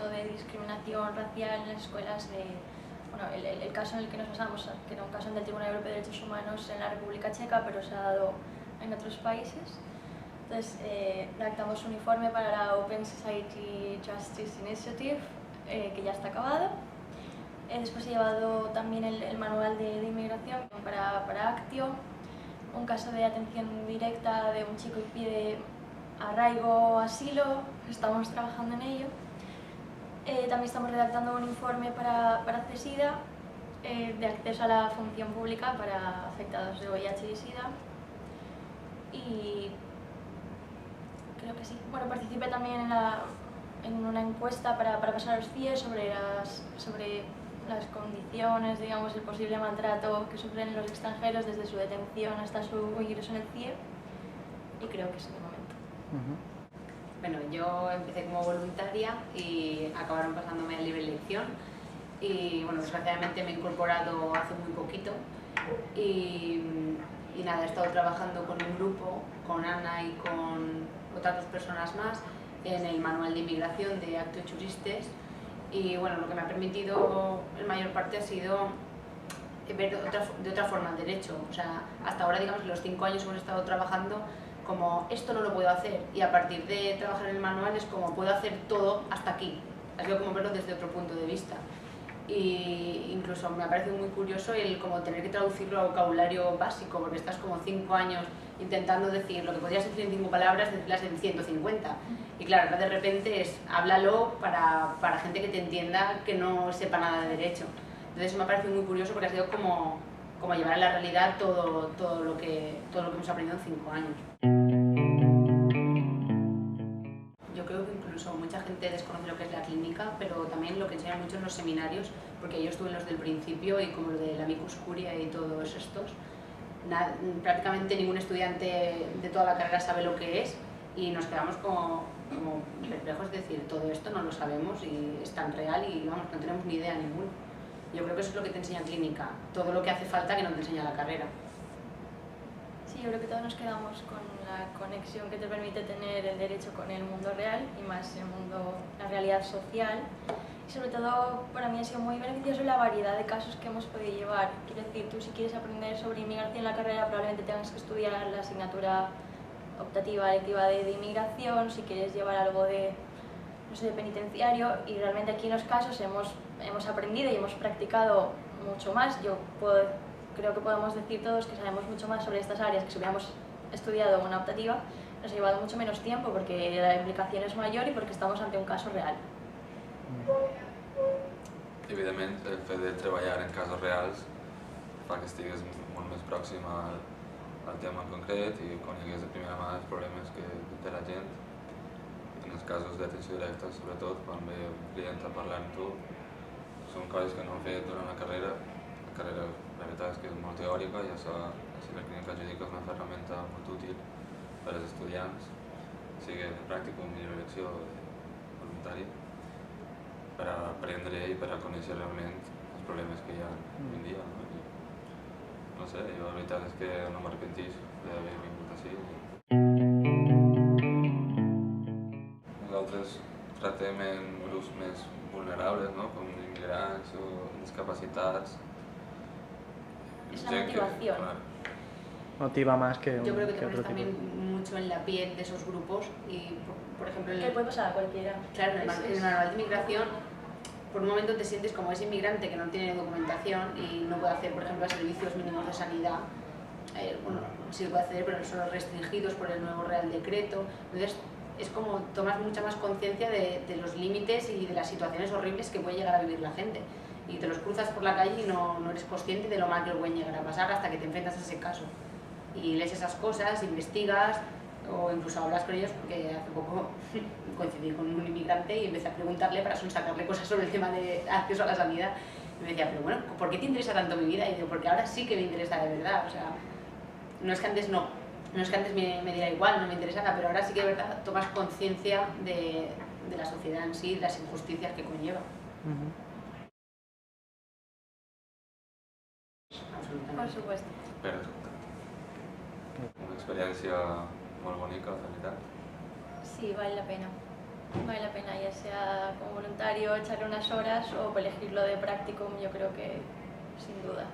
caso de discriminación racial en las escuelas de... Bueno, el caso en el que nos basamos, que era un caso del Tribunal Europeo de Derechos Humanos en la República Checa, pero se ha dado en otros países. Entonces, redactamos un informe para la Open Society Justice Initiative, que ya está acabado. Después he llevado también el manual de inmigración para Actio, un caso de atención directa de un chico que pide arraigo o asilo, estamos trabajando en ello. También estamos redactando un informe para CESIDA de acceso a la función pública para afectados de VIH y SIDA. Y creo que sí. Bueno, participé también en una encuesta para pasar a los CIE sobre las condiciones, digamos, el posible maltrato que sufren los extranjeros desde su detención hasta su ingreso en el CIE. Y creo que es el momento. Bueno, yo empecé como voluntaria y acabaron pasándome a libre elección. Y bueno, desgraciadamente me he incorporado hace muy poquito. Y nada, he estado trabajando con un grupo, con Ana y con otras 2 personas más, en el manual de inmigración de Actio Juristes. Y bueno, lo que me ha permitido en mayor parte ha sido ver de otra forma el derecho. O sea, hasta ahora, digamos que los 5 años hemos estado trabajando como esto no lo puedo hacer, y a partir de trabajar en el manual es como puedo hacer todo hasta aquí. Ha sido como verlo desde otro punto de vista. Y incluso me ha parecido muy curioso el como tener que traducirlo a vocabulario básico, porque estás como 5 años intentando decir lo que podrías decir en 5 palabras, decirlas en 150. Y claro, ahora de repente es háblalo para gente que te entienda, que no sepa nada de derecho. Entonces me ha parecido muy curioso porque ha sido como llevar a la realidad todo lo que hemos aprendido en 5 años. Yo creo que incluso mucha gente desconoce lo que es la clínica, pero también lo que enseñan mucho en los seminarios, porque yo estuve en los del principio y como lo de la amicus curiae y todos estos, prácticamente ningún estudiante de toda la carrera sabe lo que es y nos quedamos como perplejos de decir todo esto no lo sabemos y es tan real y vamos, no tenemos ni idea ninguna. Yo creo que eso es lo que te enseña clínica, todo lo que hace falta que no te enseña la carrera. Sí, yo creo que todos nos quedamos con la conexión que te permite tener el derecho con el mundo real y más el mundo, la realidad social. Y sobre todo para mí ha sido muy beneficioso la variedad de casos que hemos podido llevar. Quiero decir, tú si quieres aprender sobre inmigración en la carrera probablemente tengas que estudiar la asignatura optativa electiva de inmigración, si quieres llevar algo de, no sé, de penitenciario, y realmente aquí en los casos hemos aprendido y hemos practicado mucho más. Creo que podemos decir todos que sabemos mucho más sobre estas áreas que si hubiéramos estudiado una optativa nos ha llevado mucho menos tiempo porque la implicación es mayor y porque estamos ante un caso real. Evidentment, el fet de treballar en casos reals fa que estigues molt més pròxim al tema en concret i conegues de primera mà els problemes que té la gent. En els casos d'atenció directa, sobretot, quan ve un client a parlar amb tu, són coses que no hem fet durant la carrera. La carrera, la veritat és que és molt teòrica i això, la clínica jurídica és una ferramenta molt útil per als estudiants, sigui de pràctica o millor elecció voluntari, per a aprendre i per a conèixer realment els problemes que hi ha avui en dia. No sé, jo la veritat és que no m'arrepentís d'haver vingut així. Nosaltres tractem en grups més vulnerables, no? Com immigrants o discapacitats. Es la motivación. Motiva más que Yo creo que te otro pones también tipo. mucho en la piel de esos grupos y, por ejemplo, Que puede pasar a cualquiera. Claro, en el manual de inmigración, por un momento te sientes como ese inmigrante que no tiene documentación y no puede acceder, por ejemplo, a servicios mínimos de sanidad. Bueno, sí puede acceder, pero son restringidos por el nuevo Real Decreto. Entonces, es como tomas mucha más conciencia de los límites y de las situaciones horribles que puede llegar a vivir la gente. Y te los cruzas por la calle y no eres consciente de lo mal que pueden llegar a pasar hasta que te enfrentas a ese caso. Y lees esas cosas, investigas o incluso hablas con ellos, porque hace poco coincidí con un inmigrante y empecé a preguntarle para sacarle cosas sobre el tema de acceso a la sanidad. Y me decía, pero bueno, ¿por qué te interesa tanto mi vida? Y digo, porque ahora sí que me interesa de verdad. O sea, no es que antes me diera igual, no me interesara, pero ahora sí que de verdad tomas conciencia de la sociedad en sí, de las injusticias que conlleva. Por supuesto. Per descomptat. Una experiència molt bonica, la veritat. Sí, vale la pena. vale la pena, ya sea como voluntario echarle unas horas o elegirlo de practicum, yo creo que sin duda.